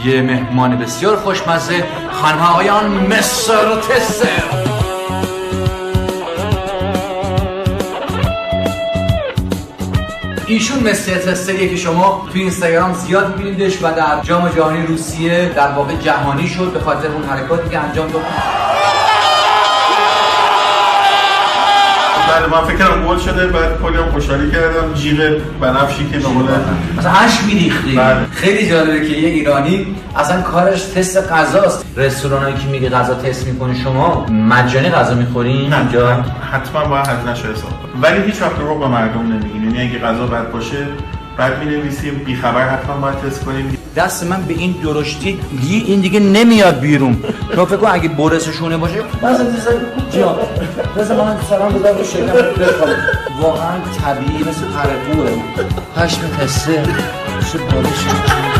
یه مهمان بسیار خوشمزه، خانم آقایان مستر تستر. ایشون مستر تستریه که شما توی اینستاگرام زیاد می‌بینیدش و در جام جهانی روسیه در واقع جهانی شد به خاطر اون حرکاتی که انجام داد. بله من فکر کنم گل شده، بعد کلی هم خوشحالی کردم، جیغ بنفشی که معمولا مثلا اش میریختی. خیلی جالبه که یه ایرانی اصلا کارش تست غذاست. رستورانایی که میگه غذا تست میکنی شما مجانی غذا میخورین؟ نه حتما باید هزینه‌شو حساب کنی، ولی هیچ وقت رو به مردم نمیگین. یعنی اگه غذا بد باشه بعد می‌نویسیم بی خبر حتما باید تست کنیم. دست من به این درشتی این دیگه نمیاد بیرون. شما فکر کن اگه برسشونه باشه مثلا جان مثلا من سلام بذار رو شکم بخوام. واقعا طبیعی مثل قرقوه. پشم تسته چه بالش